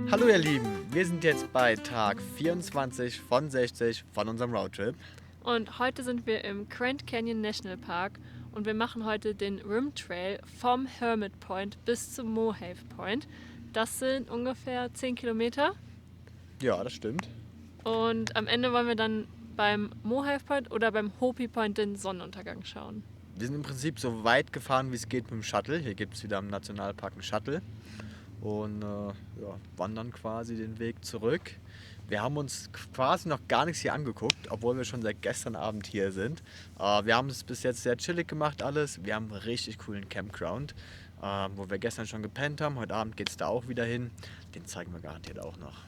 Hallo ihr Lieben, wir sind jetzt bei Tag 24 von 60 von unserem Roadtrip. Und heute sind wir im Grand Canyon National Park und wir machen heute den Rim Trail vom Hermit Point bis zum Mohave Point. Das sind ungefähr 10 Kilometer Ja, das stimmt. und am Ende wollen wir dann beim Mohave Point oder beim Hopi Point den Sonnenuntergang schauen. Wir sind im Prinzip so weit gefahren, wie es geht mit dem Shuttle. Hier gibt es wieder im Nationalpark einen Shuttle. Und wandern quasi den Weg zurück. Wir haben uns quasi noch gar nichts hier angeguckt, obwohl wir schon seit gestern Abend hier sind. Wir haben es bis jetzt sehr chillig gemacht alles. Wir haben einen richtig coolen Campground, wo wir gestern schon gepennt haben. Heute Abend geht es da auch wieder hin. Den zeigen wir garantiert auch noch.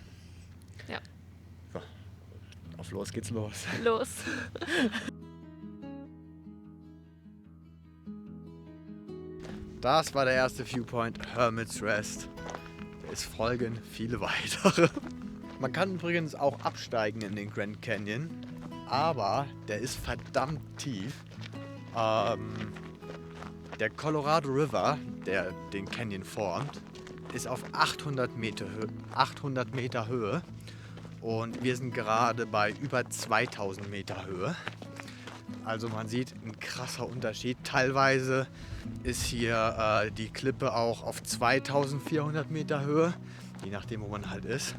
Ja. So, auf los geht's los. Los! Das war der erste Viewpoint, Hermit's Rest. Es folgen viele weitere. Man kann übrigens auch absteigen in den Grand Canyon, aber der ist verdammt tief. Der Colorado River, der den Canyon formt, ist auf 800 Meter Höhe und wir sind gerade bei über 2000 Meter Höhe. Also man sieht ein krasser Unterschied. Teilweise ist hier die Klippe auch auf 2400 Meter Höhe, je nachdem wo man halt ist.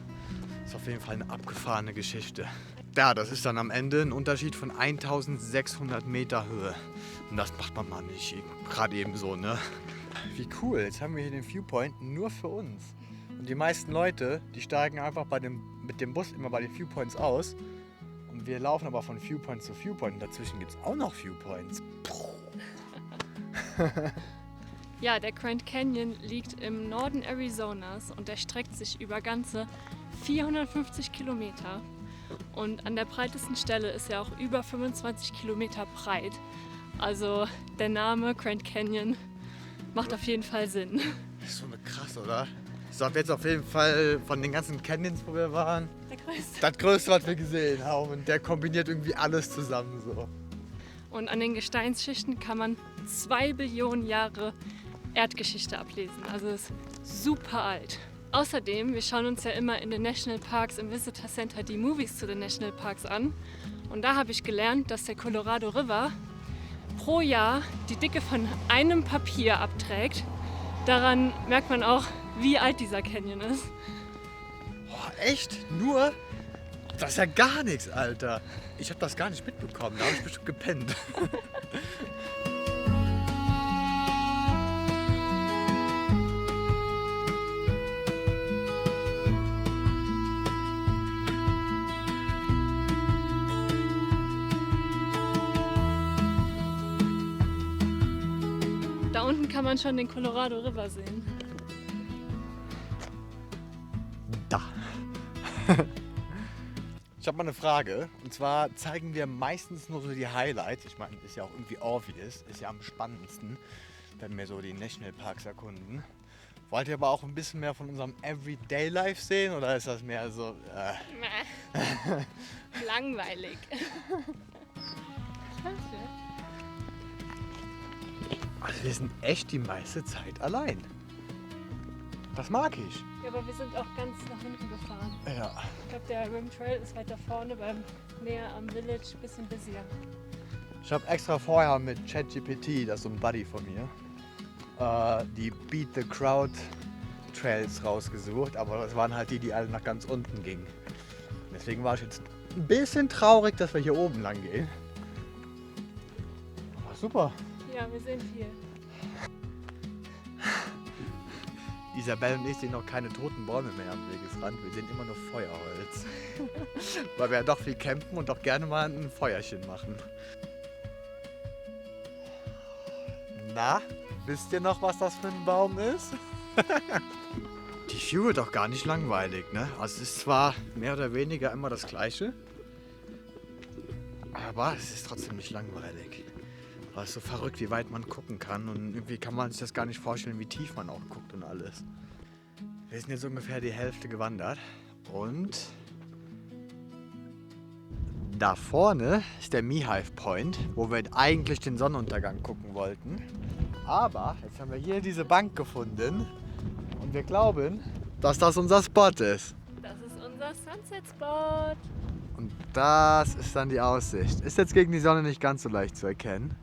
Ist auf jeden Fall eine abgefahrene Geschichte. Ja, das ist dann am Ende ein Unterschied von 1600 Meter Höhe. Und das macht man mal nicht gerade eben so, ne? Wie cool, jetzt haben wir hier den Viewpoint nur für uns. Und die meisten Leute, die steigen einfach mit dem Bus immer bei den Viewpoints aus. Und wir laufen aber von Viewpoint zu Viewpoint. Und dazwischen gibt es auch noch Viewpoints. Ja, der Grand Canyon liegt im Norden Arizonas und der streckt sich über ganze 450 Kilometer. Und an der breitesten Stelle ist er auch über 25 Kilometer breit. Also der Name Grand Canyon macht auf jeden Fall Sinn. Das ist so krass, oder? Ich habe jetzt auf jeden Fall von den ganzen Canyons, wo wir waren, Der größte. das Größte, was wir gesehen haben. Und der kombiniert irgendwie alles zusammen so. Und an den Gesteinsschichten kann man 2 Billionen Jahre Erdgeschichte ablesen. Also ist super alt. Außerdem, wir schauen uns ja immer in den Nationalparks im Visitor Center die Movies zu den Nationalparks an. Und da habe ich gelernt, dass der Colorado River pro Jahr die Dicke von einem Papier abträgt. Daran merkt man auch, wie alt dieser Canyon ist. Boah, echt? Nur? Das ist ja gar nichts, Alter. Ich habe das gar nicht mitbekommen. Da habe ich bestimmt gepennt. Da unten kann man schon den Colorado River sehen. Da. Ich habe mal eine Frage. Und zwar zeigen wir meistens nur so die Highlights. Ich meine, ist ja auch irgendwie obvious. Ist ja am spannendsten, wenn wir so die Nationalparks erkunden. Wollt ihr aber auch ein bisschen mehr von unserem Everyday Life sehen? Oder ist das mehr so... Langweilig. Also wir sind echt die meiste Zeit allein. Das mag ich. Ja, aber wir sind auch ganz nach hinten gefahren. Ja. Ich glaube, der Rim Trail ist weiter vorne, näher am Village, ein bisschen busier. Ich habe extra vorher mit ChatGPT, das ist so ein Buddy von mir, die Beat the Crowd Trails rausgesucht, aber das waren halt die alle nach ganz unten gingen. Deswegen war ich jetzt ein bisschen traurig, dass wir hier oben lang gehen. Aber super. Ja, wir sehen viel. Isabelle und ich sehen noch keine toten Bäume mehr am Wegesrand. Wir sehen immer nur Feuerholz. Weil wir ja doch viel campen und doch gerne mal ein Feuerchen machen. Na, wisst ihr noch, was das für ein Baum ist? Die View wird doch gar nicht langweilig, ne? Also es ist zwar mehr oder weniger immer das Gleiche, aber es ist trotzdem nicht langweilig. Aber es ist so verrückt, wie weit man gucken kann und irgendwie kann man sich das gar nicht vorstellen, wie tief man auch guckt und alles. Wir sind jetzt ungefähr die Hälfte gewandert und da vorne ist der Mohave Point, wo wir eigentlich den Sonnenuntergang gucken wollten. Aber jetzt haben wir hier diese Bank gefunden und wir glauben, dass das unser Spot ist. Das ist unser Sunset Spot. Und das ist dann die Aussicht. Ist jetzt gegen die Sonne nicht ganz so leicht zu erkennen.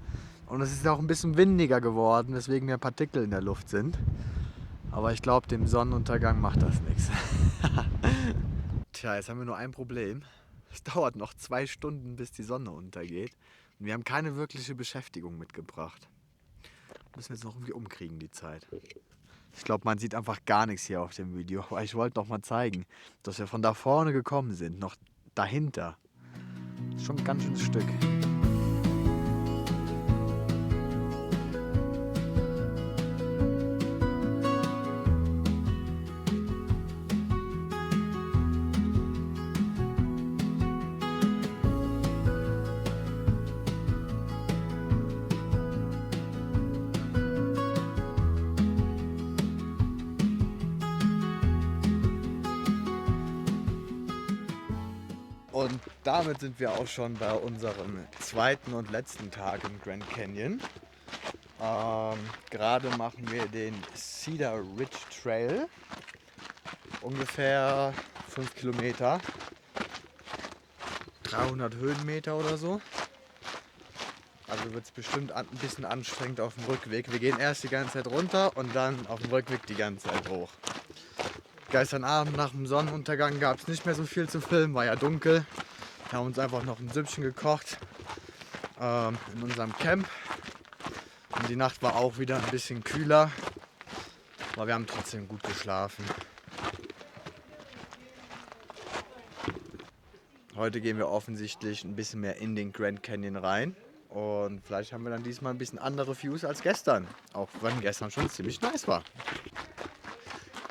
Und es ist auch ein bisschen windiger geworden, weswegen mehr Partikel in der Luft sind. Aber ich glaube, dem Sonnenuntergang macht das nichts. Tja, jetzt haben wir nur ein Problem. Es dauert noch 2 Stunden, bis die Sonne untergeht. Und wir haben keine wirkliche Beschäftigung mitgebracht. Müssen wir jetzt noch irgendwie umkriegen, die Zeit. Ich glaube, man sieht einfach gar nichts hier auf dem Video. Aber ich wollte noch mal zeigen, dass wir von da vorne gekommen sind, noch dahinter. Das ist schon ein ganz schönes Stück. Und damit sind wir auch schon bei unserem zweiten und letzten Tag im Grand Canyon. Gerade machen wir den Cedar Ridge Trail. Ungefähr 5 Kilometer. 300 Höhenmeter oder so. Also wird es bestimmt ein bisschen anstrengend auf dem Rückweg. Wir gehen erst die ganze Zeit runter und dann auf dem Rückweg die ganze Zeit hoch. Gestern Abend nach dem Sonnenuntergang gab es nicht mehr so viel zu filmen, war ja dunkel. Wir haben uns einfach noch ein Süppchen gekocht in unserem Camp. Und die Nacht war auch wieder ein bisschen kühler, aber wir haben trotzdem gut geschlafen. Heute gehen wir offensichtlich ein bisschen mehr in den Grand Canyon rein. Und vielleicht haben wir dann diesmal ein bisschen andere Views als gestern, auch wenn gestern schon ziemlich nice war.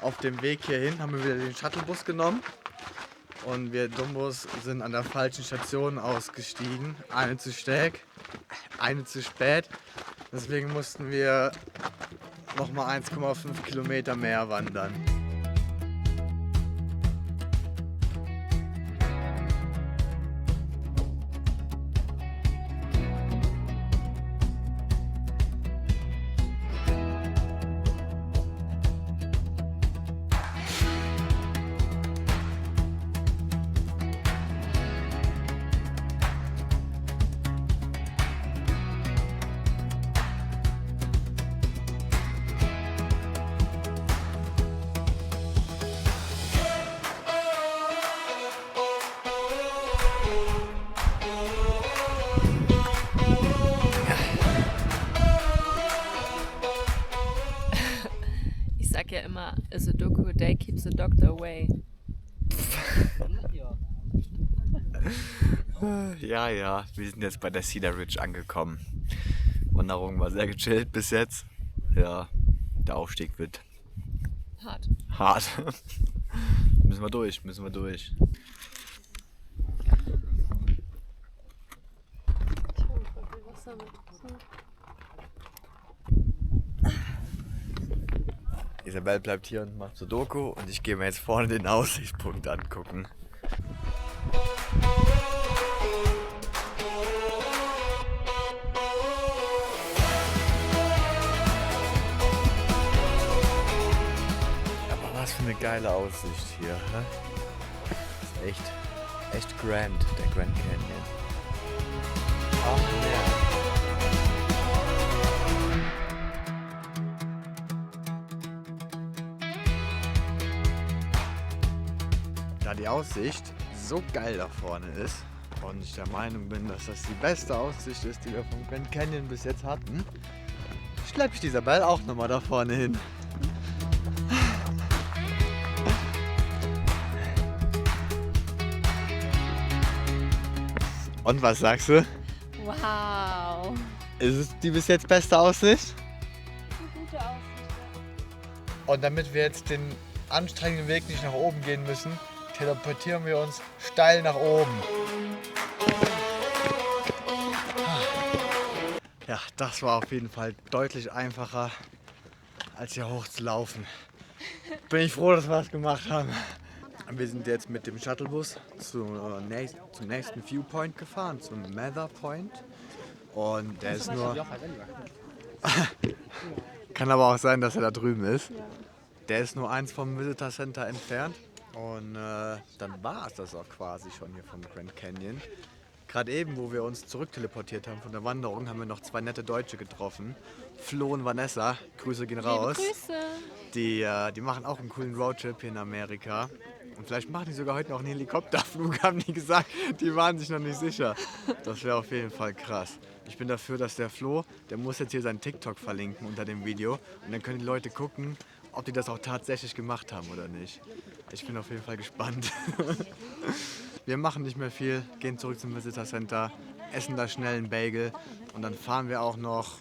Auf dem Weg hierhin haben wir wieder den Shuttlebus genommen und wir Dumbos sind an der falschen Station ausgestiegen. Eine zu stark, eine zu spät. Deswegen mussten wir nochmal 1,5 Kilometer mehr wandern. Ich sag ja immer, a Sudoku day keeps the doctor away. Ja, wir sind jetzt bei der Cedar Ridge angekommen. Wanderung war sehr gechillt bis jetzt. Ja, der Aufstieg wird hart. Müssen wir durch. Ich hol Wasser mit. Isabel bleibt hier und macht Sudoku und ich gehe mir jetzt vorne den Aussichtspunkt angucken. Aber was für eine geile Aussicht hier. Hä? Ist echt grand, der Grand Canyon. Ach, ja. Da die Aussicht so geil da vorne ist und ich der Meinung bin, dass das die beste Aussicht ist, die wir vom Grand Canyon bis jetzt hatten, schleppe ich die Isabel auch nochmal da vorne hin. Und was sagst du? Wow. Ist es die bis jetzt beste Aussicht? Eine gute Aussicht. Und damit wir jetzt den anstrengenden Weg nicht nach oben gehen müssen, teleportieren wir uns steil nach oben. Ja, das war auf jeden Fall deutlich einfacher, als hier hoch zu laufen. Bin ich froh, dass wir das gemacht haben. Wir sind jetzt mit dem Shuttlebus zum nächsten Viewpoint gefahren, zum Mather Point. Und der ist nur... Kann aber auch sein, dass er da drüben ist. Der ist nur eins vom Visitor Center entfernt. Und dann war es das auch quasi schon hier vom Grand Canyon. Gerade eben, wo wir uns zurückteleportiert haben von der Wanderung, haben wir noch 2 nette Deutsche getroffen. Flo und Vanessa, Grüße gehen raus. Liebe Grüße. Die machen auch einen coolen Roadtrip hier in Amerika. Und vielleicht machen die sogar heute noch einen Helikopterflug, haben die gesagt. Die waren sich noch nicht sicher. Das wäre auf jeden Fall krass. Ich bin dafür, dass der Flo, der muss jetzt hier seinen TikTok verlinken unter dem Video. Und dann können die Leute gucken, ob die das auch tatsächlich gemacht haben oder nicht. Ich bin auf jeden Fall gespannt. Wir machen nicht mehr viel, gehen zurück zum Visitor Center, essen da schnell einen Bagel und dann fahren wir auch noch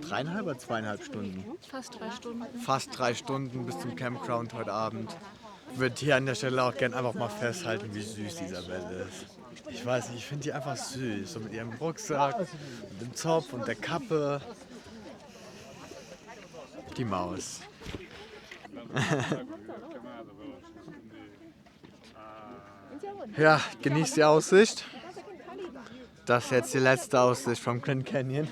3,5 oder 2,5 Stunden. Fast 3 Stunden. Fast 3 Stunden bis zum Campground heute Abend. Ich würde hier an der Stelle auch gerne einfach mal festhalten, wie süß die Isabelle ist. Ich weiß nicht, ich finde die einfach süß. So mit ihrem Rucksack, und dem Zopf und der Kappe. Die Maus. Ja, genießt die Aussicht. Das ist jetzt die letzte Aussicht vom Grand Canyon.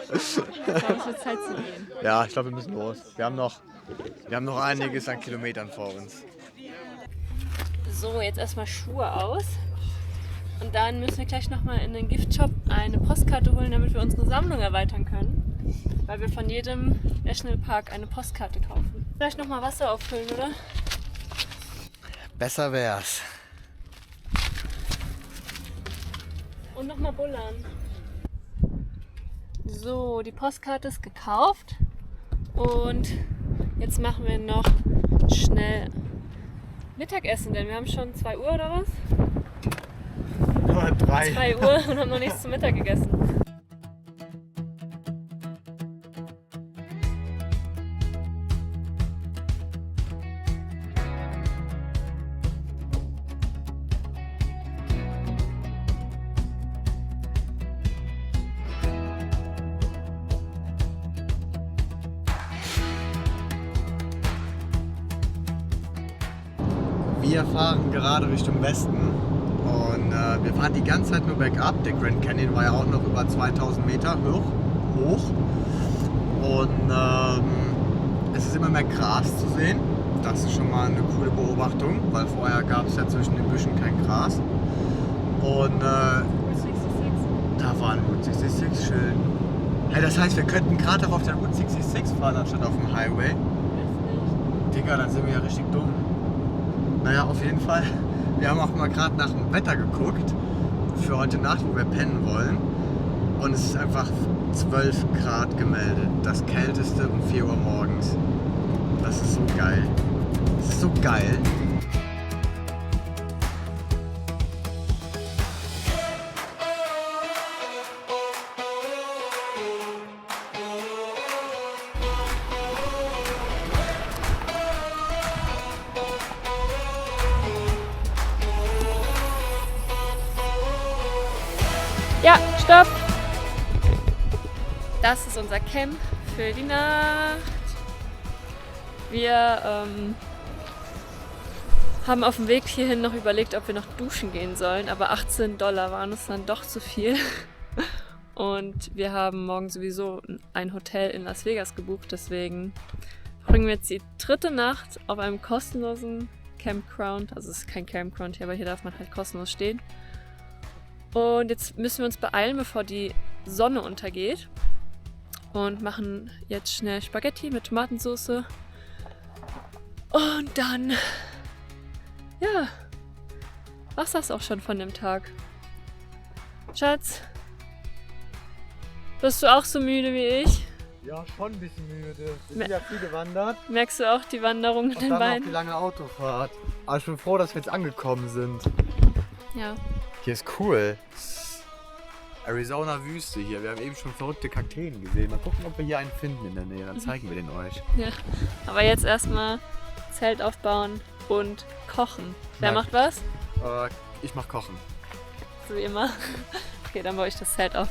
Es wird Zeit zu gehen. Ja, ich glaube, wir müssen los. Wir haben noch einiges an Kilometern vor uns. So, jetzt erstmal Schuhe aus. Und dann müssen wir gleich nochmal in den Giftshop eine Postkarte holen, damit wir unsere Sammlung erweitern können. Weil wir von jedem Nationalpark eine Postkarte kaufen. Vielleicht nochmal Wasser auffüllen, oder? Besser wär's. Und nochmal bullern. So, die Postkarte ist gekauft. Und jetzt machen wir noch schnell Mittagessen, denn wir haben schon 2 Uhr oder was? 3. 2 Uhr und haben noch nichts zum Mittag gegessen. Wir fahren gerade Richtung Westen und wir fahren die ganze Zeit nur bergab. Der Grand Canyon war ja auch noch über 2000 Meter hoch. Und es ist immer mehr Gras zu sehen. Das ist schon mal eine coole Beobachtung, weil vorher gab es ja zwischen den Büschen kein Gras. Und da war ein Route 66 schön. Hey, das heißt, wir könnten gerade auf der Route 66 fahren, anstatt auf dem Highway. Digga, dann sind wir ja richtig dumm. Naja, auf jeden Fall. Wir haben auch mal gerade nach dem Wetter geguckt für heute Nacht, wo wir pennen wollen. Und es ist einfach 12 Grad gemeldet. Das kälteste um 4 Uhr morgens. Das ist so geil. Das ist so geil. Ja, stopp! Das ist unser Camp für die Nacht. Wir haben auf dem Weg hierhin noch überlegt, ob wir noch duschen gehen sollen, aber $18 waren es dann doch zu viel. Und wir haben morgen sowieso ein Hotel in Las Vegas gebucht, deswegen verbringen wir jetzt die 3. Nacht auf einem kostenlosen Campground. Also es ist kein Campground hier, aber hier darf man halt kostenlos stehen. Und jetzt müssen wir uns beeilen, bevor die Sonne untergeht. Und machen jetzt schnell Spaghetti mit Tomatensauce. Und dann, ja, war's das auch schon von dem Tag. Schatz, bist du auch so müde wie ich? Ja, schon ein bisschen müde. Wir sind ja viel gewandert. Merkst du auch die Wanderung in Und den dann noch Beinen? die lange Autofahrt. Aber ich bin froh, dass wir jetzt angekommen sind. Ja. Hier ist cool. Arizona Wüste hier. Wir haben eben schon verrückte Kakteen gesehen. Mal gucken, ob wir hier einen finden in der Nähe. Dann zeigen wir den euch. Ja. Aber jetzt erstmal Zelt aufbauen und kochen. Wer Nein. macht was? Ich mach Kochen. So wie immer. Okay, dann baue ich das Zelt auf.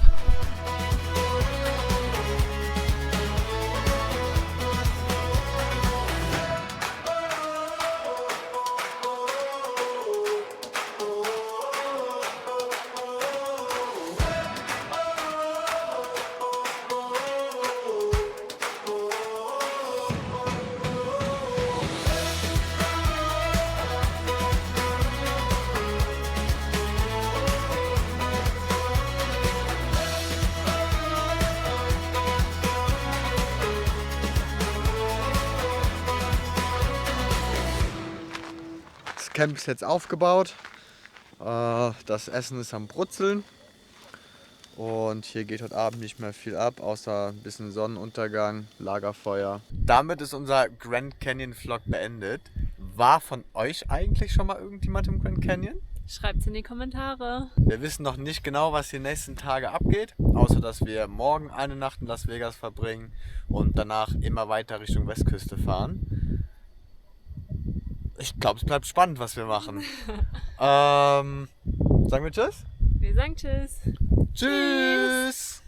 Camp ist jetzt aufgebaut. Das Essen ist am Brutzeln. Und hier geht heute Abend nicht mehr viel ab, außer ein bisschen Sonnenuntergang, Lagerfeuer. Damit ist unser Grand Canyon Vlog beendet. War von euch eigentlich schon mal irgendjemand im Grand Canyon? Schreibt's in die Kommentare. Wir wissen noch nicht genau, was die nächsten Tage abgeht, außer dass wir morgen eine Nacht in Las Vegas verbringen und danach immer weiter Richtung Westküste fahren. Ich glaube, es bleibt spannend, was wir machen. Sagen wir Tschüss? Wir sagen Tschüss. Tschüss!